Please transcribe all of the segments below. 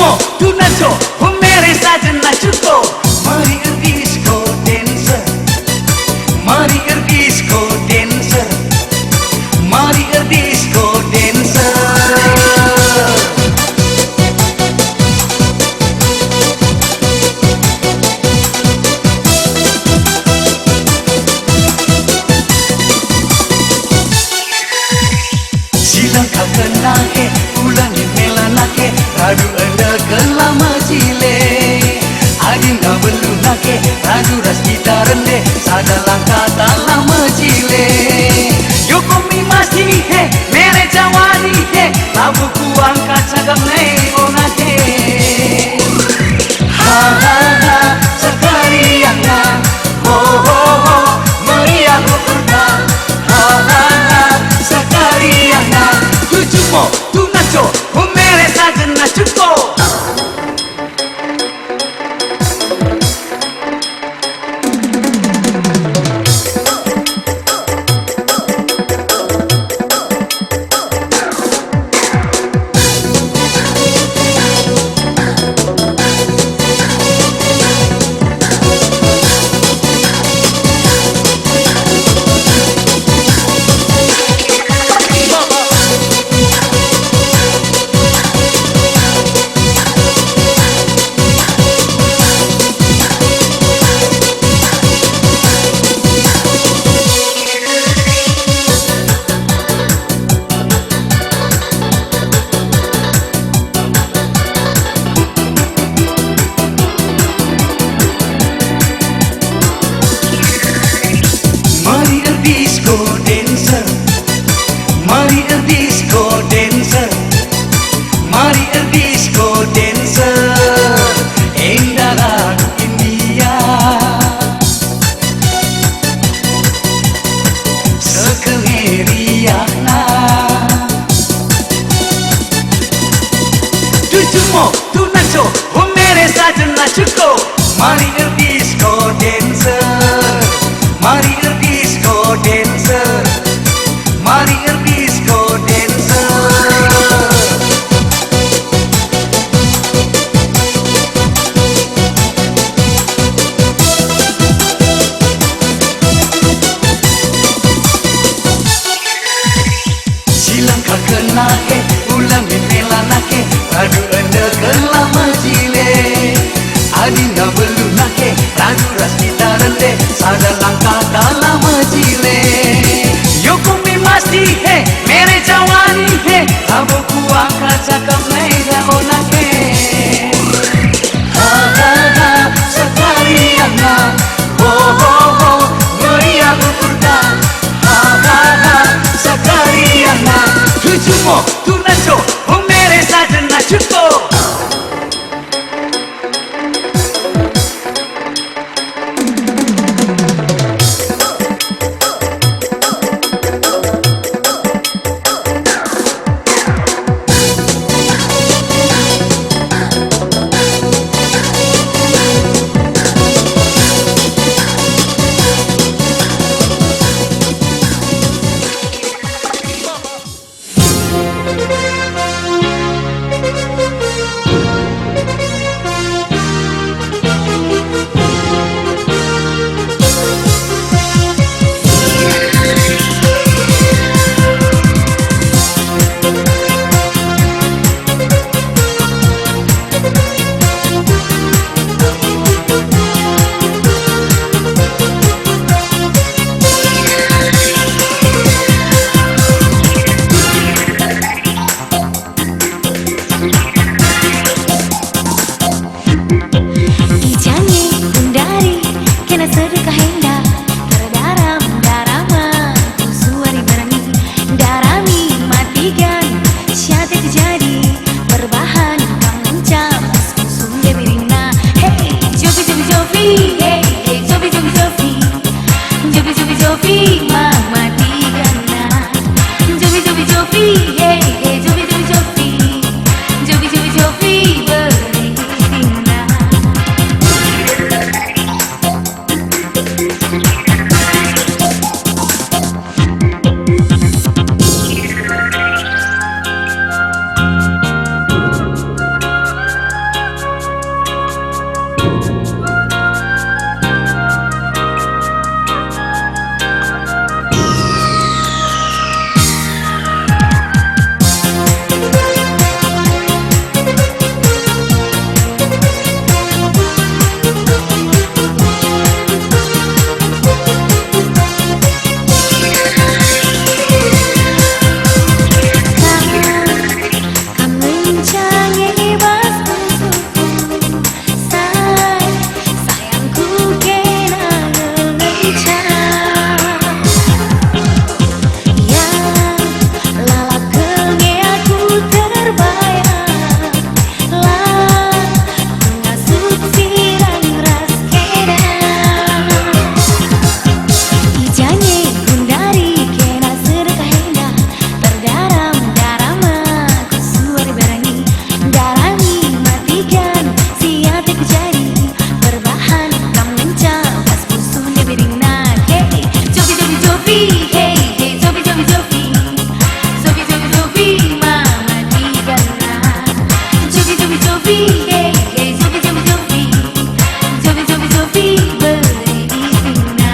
तुझको तू नचो हो मेरे साजन नचो मारी डिस्को dancer मारी डिस्को dancer मारी disco dancer silang kena ke ulangi melana ke radu anda kelama cile adin dah belum nake radu ras kita rende sadalang kata lama cile yo komi masih he mere jawani he labu kuang kaca gamne onake ha ha ha sekalian ho ho ho meriah berda ha ha ha sekalian तुझको तू नचो हो मेरे साजन नचो disco dancer mari disco dancer mari disco dancer indah India sekemeriahna तुझको तू नचो हो मेरे साजन नचो mari disco dancer mari disco dancer mari disco dancer silang kena ke ulang melana ke radu anda kelama cile adina belum nake radu ras kita rende sadalang kata lama cile yo kumi masti he mere jawani he abu kuang kaca kamera onake ha ha ha sekalian ho ho ho meriah berda ha ha ha sekalian तुझको तू नचो हो मेरे साजन नचो Zofi, hey, hey, Zofi, Zofi, Zofi. Zofi, Zofi, Zofi, beri izinnya.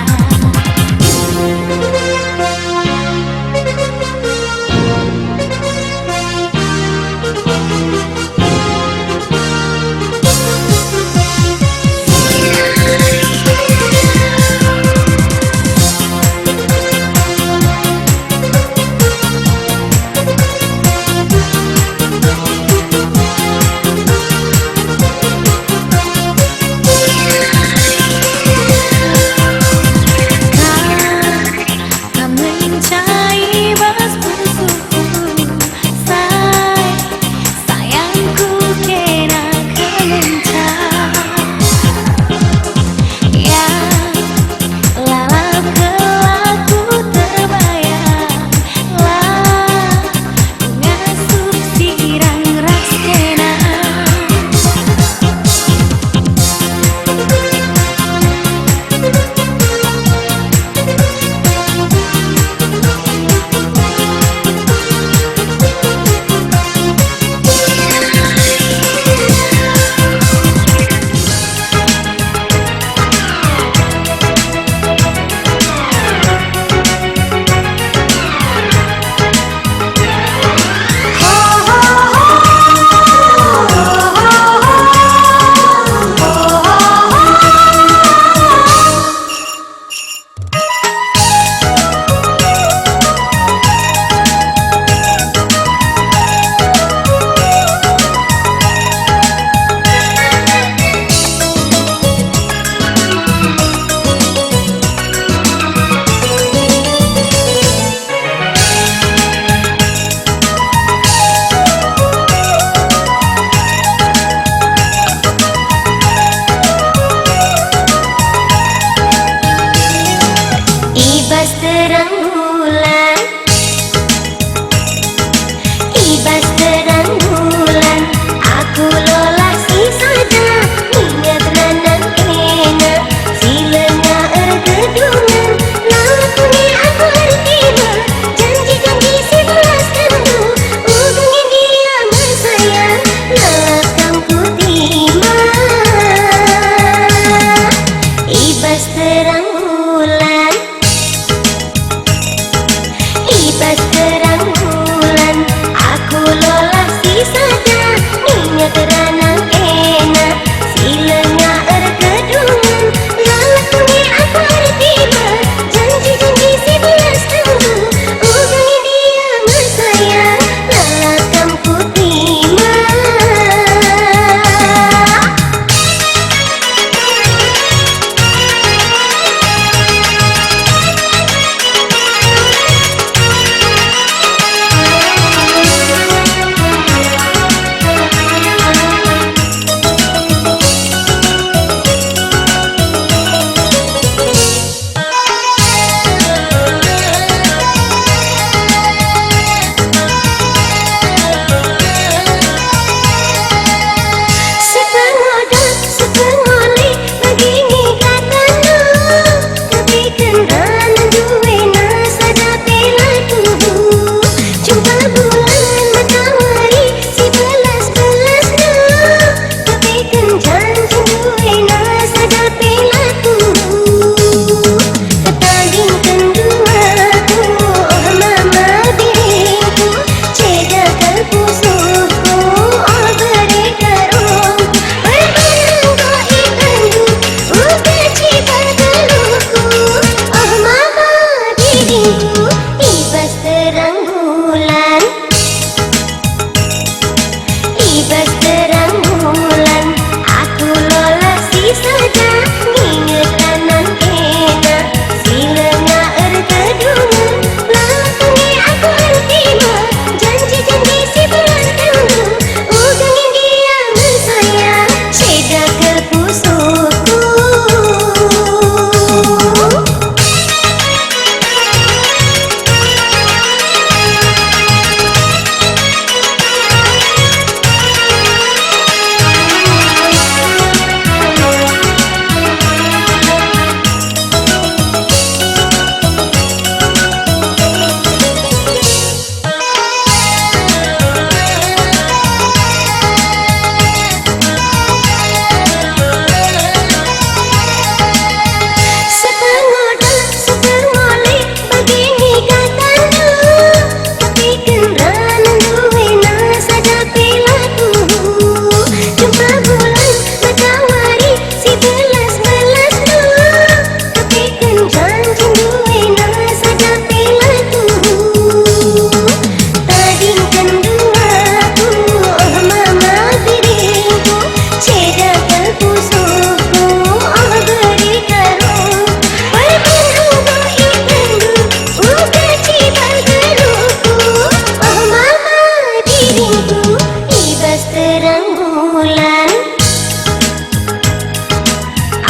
terang bulan.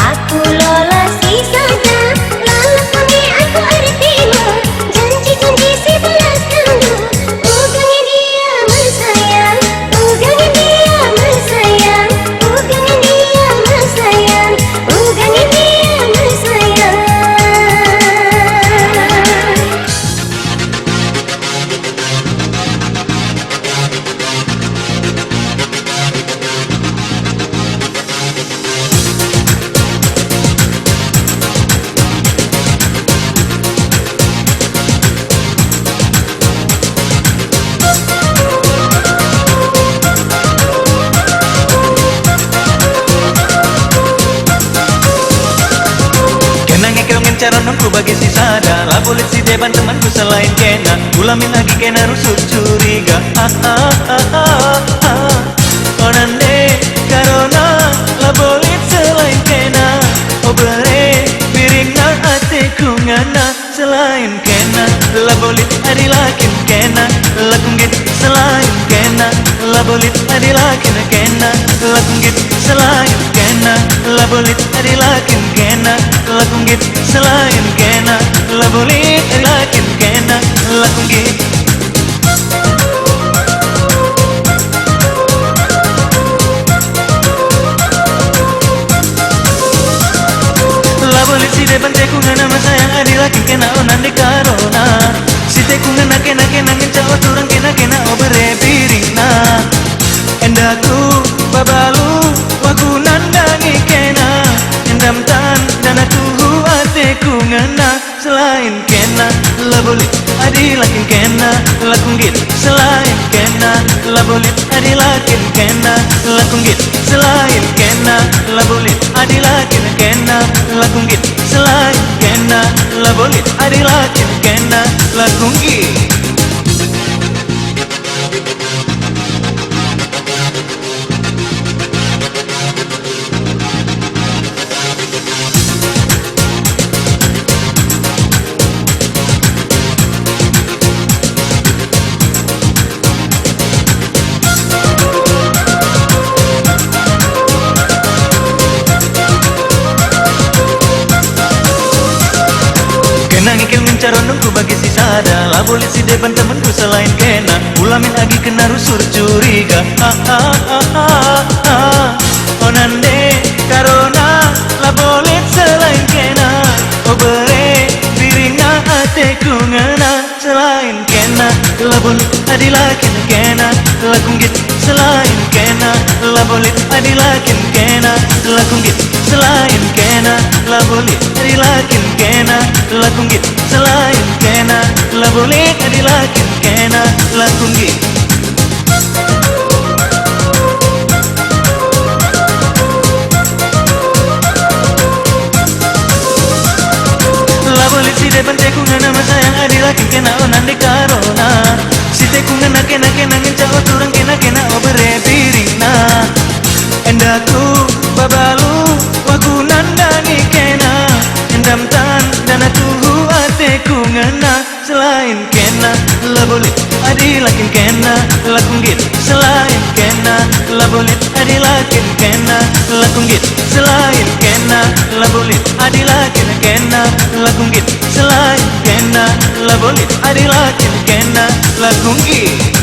Aku lolasi saja, lalaknya aku artimu. Janji-janji 11 kaldu, ugangnya dia bersayang, ugangnya dia bersayang, ugangnya dia bersayang, ugangnya dia bersayang. Cara nunggu bagi si sada lah boleh si depan temanku selain kena ulamin lagi kena rusuk curiga onande karona lah boleh selain kena obere piring na ate kungana selain kena lah boleh adi lakin kena lakunggit selain kena lah boleh adi lakin kena lakunggit selain kena lah boleh adi lakin kena lakunggit selain kena lah boleh adi lakin kena lakunggit lah boleh si depan tekungan nama sayang adi lakin kena onande karona si tekungan kena ngencao turang kena obere piring na endaku babalu waku nandangi kena endam tan dana tuhu ateku ngena selain kena lah boleh adi lakin kena lakunggit selain kena lah boleh adi lakin kena lakunggit selain kena lah boleh adi lakin kena lakunggit selain kena lah boleh adi lakin kena lakunggit. Ngikil mencaron nunggu bagi si sada lah boleh si depan temanku selain kena ulamin lagi kena rusur curiga onande karona lah boleh selain kena obere piringna ateku ngena selain kena lah boleh adi lakin kena lakunggit selain kena lah boleh adi lakin kena lakunggit selain kena lah boleh adi lakin kena lakunggit selain kena lah boleh adi lakin kena lakunggit lah boleh si depan tekungan nama sayang adi lakin kena onande karona si tekungan kena ngencao turang kena obere piring na endaku babalu waku nandangi kena endam tan dana tuhu ateku ngena selain kena lah boleh adi lakin kena lakunggit selain kena lah boleh adi lakin kena lakunggit selain kena lah boleh adi lakin kena lakunggit selain kena lah boleh adi lakin kena lakunggit.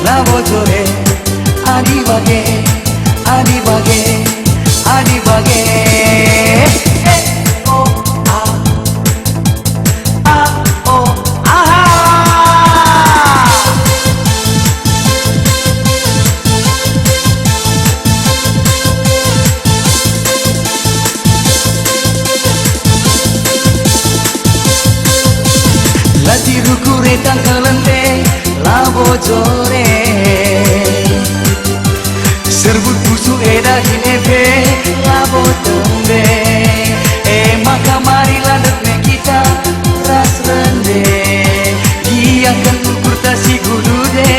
labo jore adi bage adi bage adi bage oh oh aha lati rukure tangkalante labo jore serbut busu eda hinepe labo tembe maka marilah dekne kita ras rende giakan ukur tasi gudude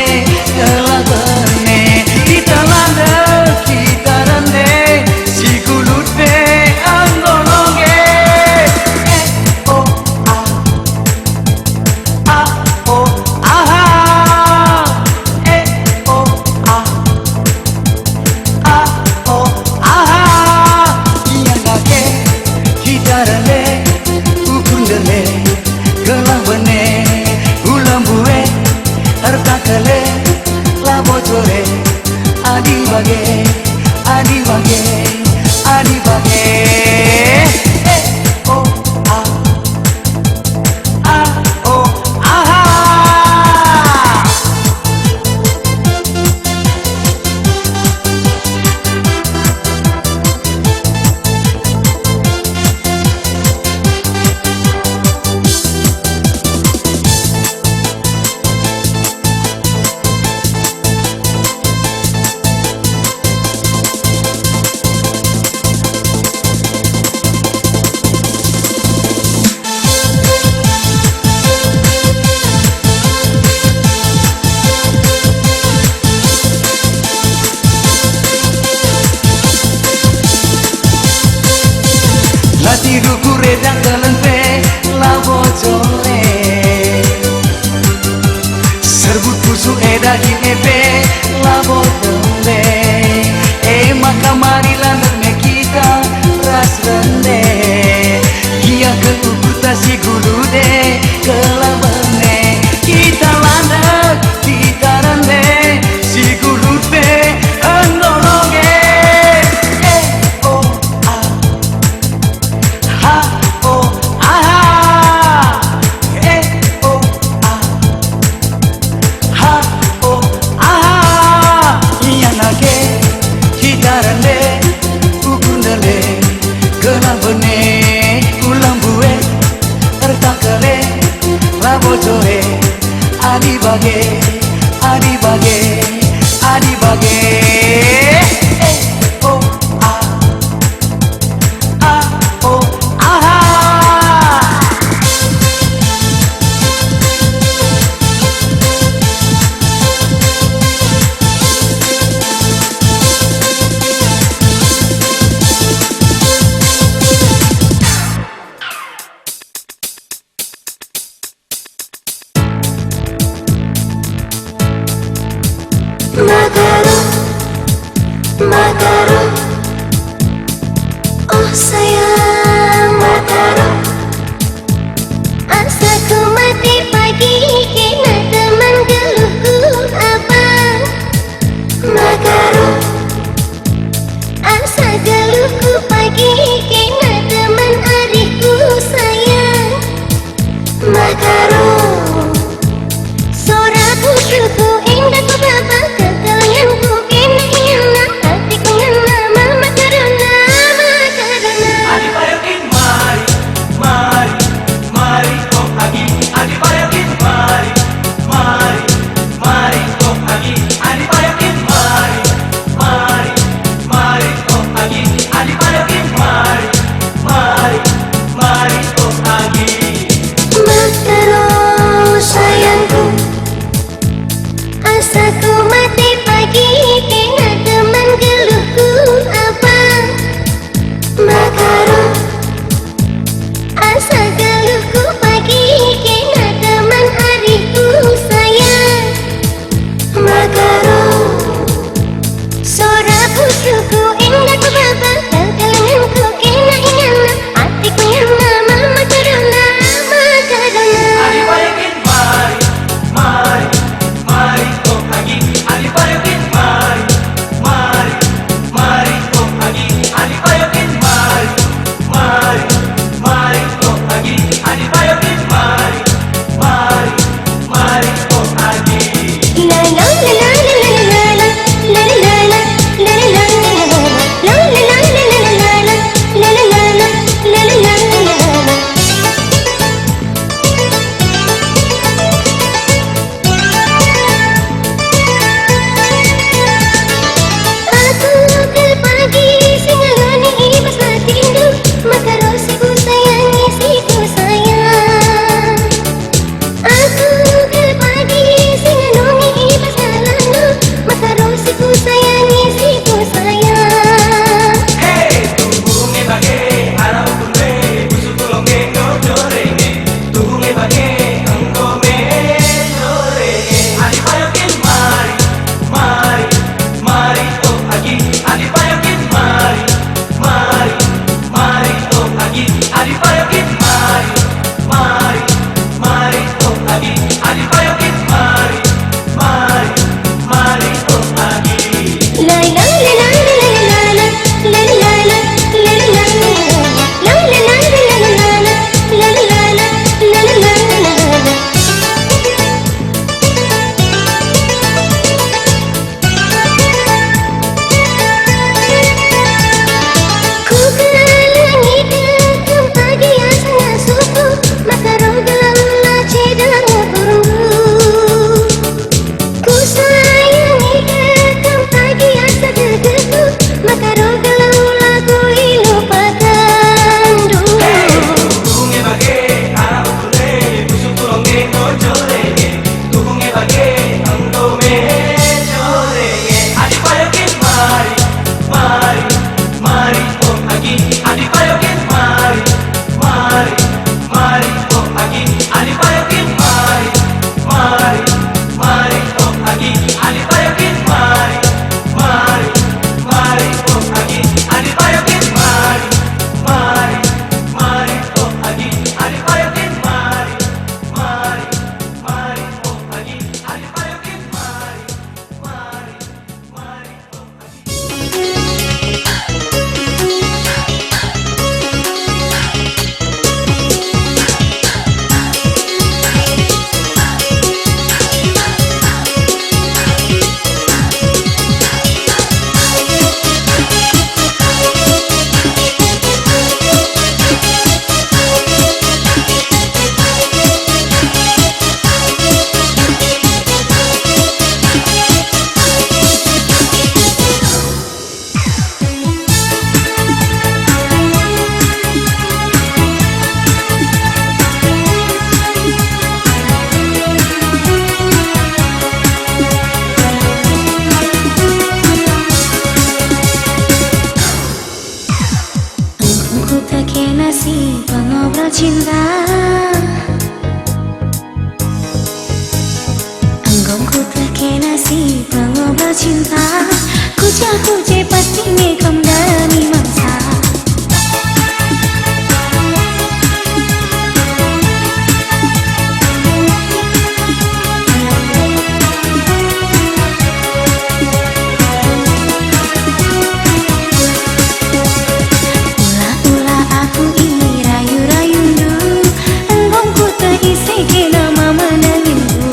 kelabane kita landa kita rende si gulude angolonge oh oh aha oh oh aha iya nake kita rende ukundele kelabane ulambue artakale labo jore adi bage adi bage adi bage oh oh aha lati rukure tangkalante labo jore serbut busu eda hinepe labo tembe maka marilah nerne kita ras rende gia ke ukur tasi gulude kelabane kita landak kita rende si gulude angolonge oh oh aha oh oh aha iya nake kita rende ukundele kelabane ulambue artakale labo jore adi bage adi bage adi bage oh oh aha Makaro, oh sayang Makaro, asaku mati pagi kena teman geluhku abang. Makaro, asa geluhku pagi kena teman adikku sayang. Makaro, soraku syuku indah ku babak ketelanganku kena hilang hatiku ngena mama karena Adi payokin mari, mari, mari kok agi. Adi payokin mari, mari, mari kok agi. Adi payokin mari, mari, mari kok agi. Adi payokin mari, mari, mari kok agi. Makaro sayangku, asaku mati pagi kena teman geluhku abang. Makaro, asa geluhku pagi kena teman adikku sayang. Makaro, soraku syuku indah ku babak ketelanganku kena ingana hatiku ngena mama karena Adi payokin mari, mari, mari cinta. Anggongku terkena si pengobrol cinta. Kuja-kuja pasti ngekom demi mangsa. Ula-ula aku ini rayu-rayundu. Anggongku terisi kena mama menangindu.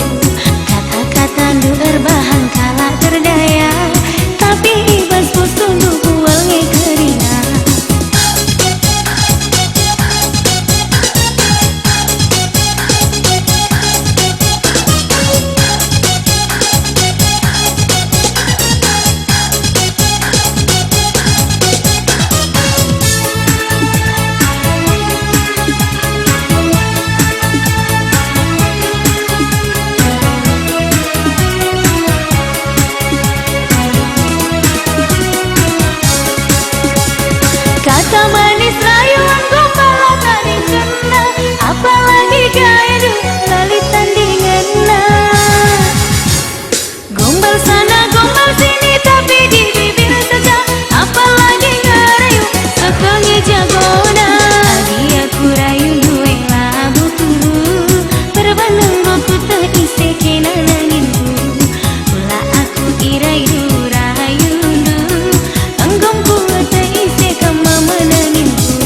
Kata-kata lu erbahan kala terdaya. Tapi ibas bos tunduk buangnya kerina. Kata manis rayuan gombal tadi kena. Apalagi gaya du lalit tandingan. Gombal sana gombal sini tapi di bibir saja. Apalagi ngerayu sekengi jagona. Adi aku rayu duwe labu turu. Berbanding goku terisi kena nanginku. Ula aku irayu rayundu. Anggongku terisi kama menanginku.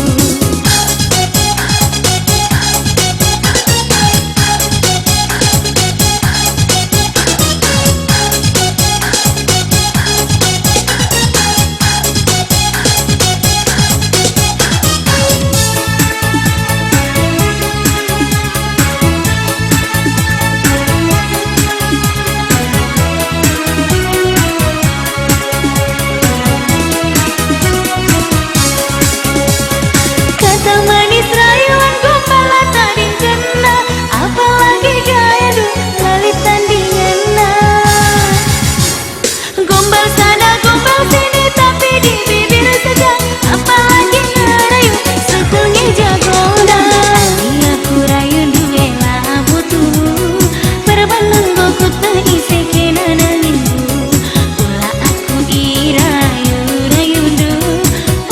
Kata manis rayuan gombal tadi kena. Apalagi gaya du lalit tandingan. Gombal sana gombal sini tapi di bibir saja. Apalagi ngerayu sekengi jagona. Adi aku rayu duwe labu turu. Berbanding goku terisi kena nanginku. Ula aku irayu rayundu.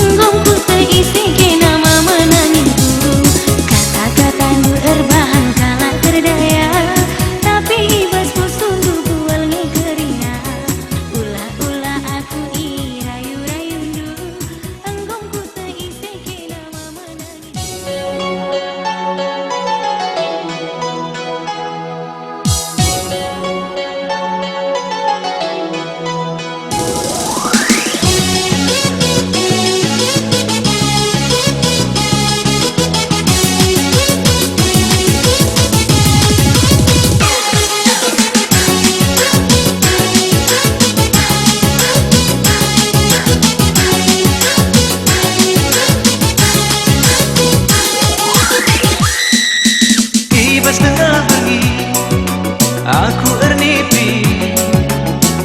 Anggongku terisi kena mama nanginku. Kata-kata lu erbahan kala terdaya. Tapi ibas bos tunduk bualnya kerina. Ula-ula aku irayu rayundu. Anggongku terisi kena mama nanginku. Ibas tengah bengi aku ernipi.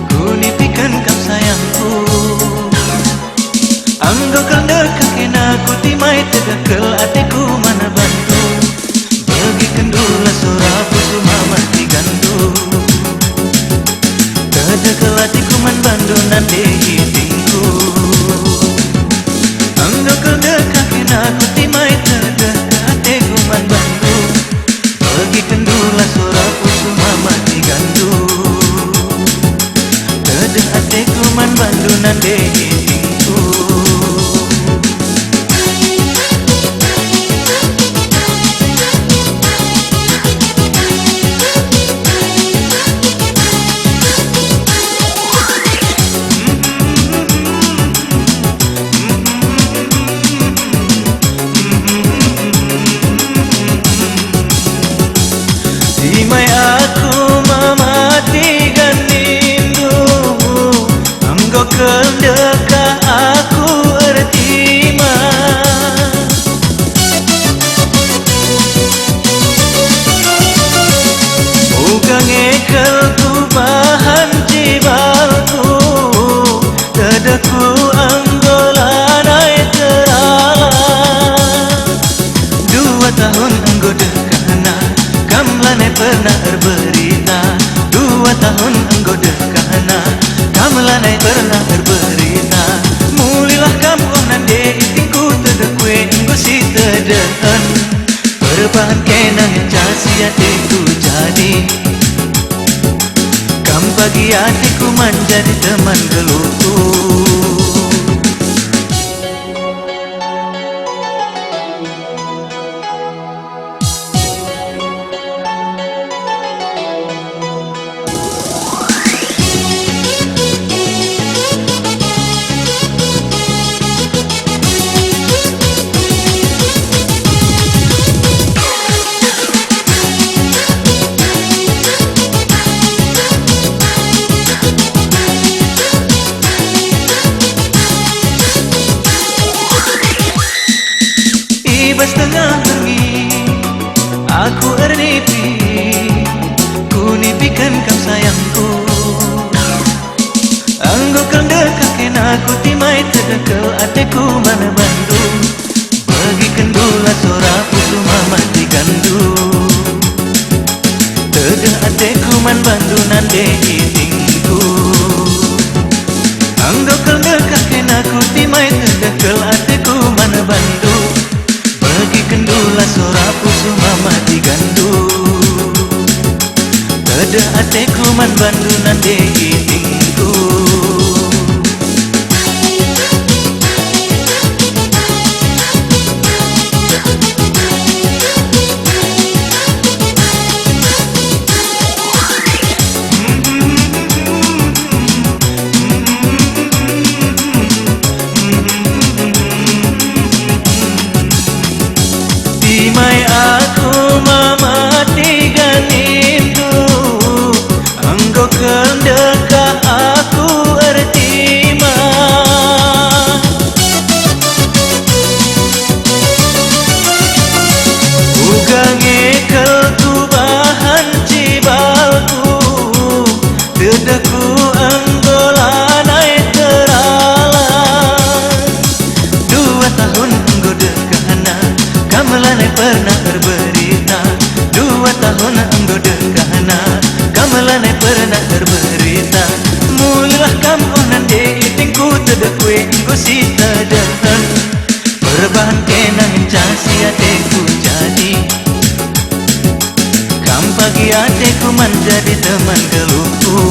Ku nipikan kau sayangku. Anggo kau dekat kena ku timai tegakel hatiku mana bantu. Bagi kendula surapu sumama tigandu. Tegakel hatiku man bandu nanti hitingku. Anggo kau dekat kena ku timai tegakel hatiku man bandu. Bagi kendula surapu sumama tigandu. Tegakel hatiku man bandu nanti hitingku. Dimai aku mematikan rindu. Anggo kendek Kamelanai pernah berberita Mulilah kamu oh nande itingku terdekwe Engkau si terdehen Perubahan kenang yang casia teku jadi Kam bagi hatiku menjadi teman geluhku Setengah bengi aku ernipi ku nipikan kau sayangku anggo kau dekat kena aku timai terdekel ateku mana bandu bagi kendula soraku cuma mati gandu tega ateku man bandu nande itingku anggo kau dekat kena aku timai terdekel ateku mana bandu bagi kendula soraku cuma mati gandu Teda ateku man bandu nande itingku Timai aku mamati ganindu Engkau kendekah aku ertima Ugange kelku bahan cibalku Dedaku anggolanai teralan 2 tahun engkau dekahana Kamelanai pernah berberita 2 tahun engkau dekahana Kamelanai pernah berberita Mulilah kamu oh nande itingku terdekwe engkau si terdehen Perubahan kenang casi ateku jadi Kam pagi ateku menjadi teman geluhku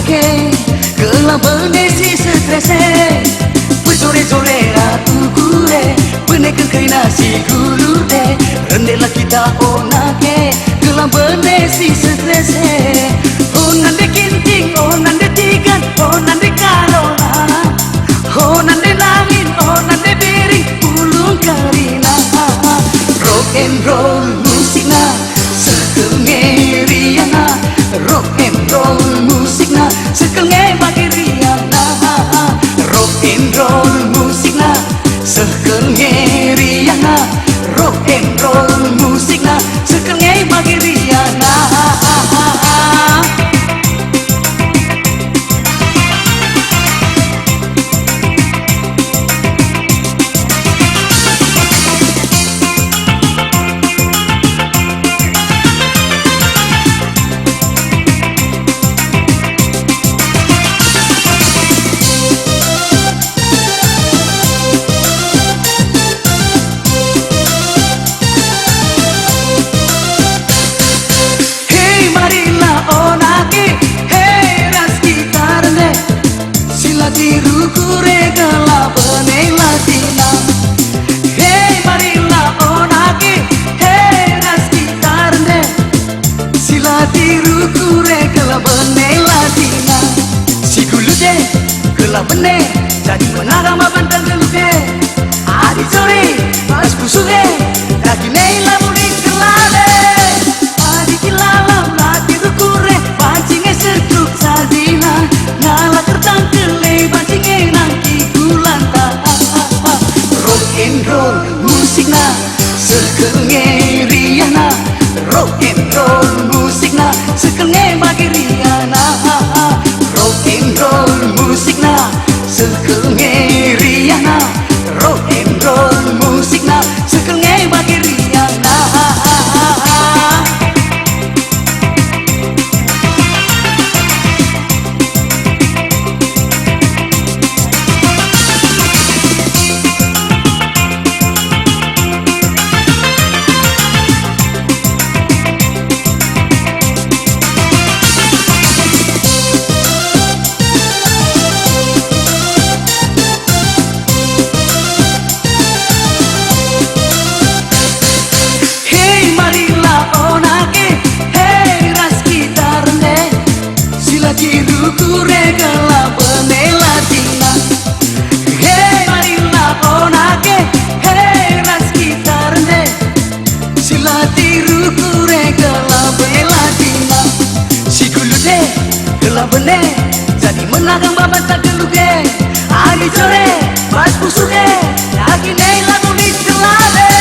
nake Kela benesi strese Pejore-jore ratu kure Benekan kai nasi gulur de Rendela kita onake Kela benesi strese Onande kinting, onande tigan, onande karona Onande langit, onande biring, ulung karina Rock and roll musikna sekengeriana Rock and roll musikna sekengeriana Rock and roll musikna sekengeriana Rock and roll musikna sekengeriana Bene, jadi menara mabantang geluke Adi sore, pas busuke Dagi neila muli kelale Adi kilalam, lati rukure Pancingnya sertruk sardina Ngala kertang kele, pancingnya nangki gulanta Rock and roll musikna sekengeriana Rock and roll musikna sekengeriana Rock and roll musikna sekengeriana Rock and roll musikna sekengeriana Bene, jadi menagang babat tak geluke Adi sore, pas busuke Lagi neila nulis kelade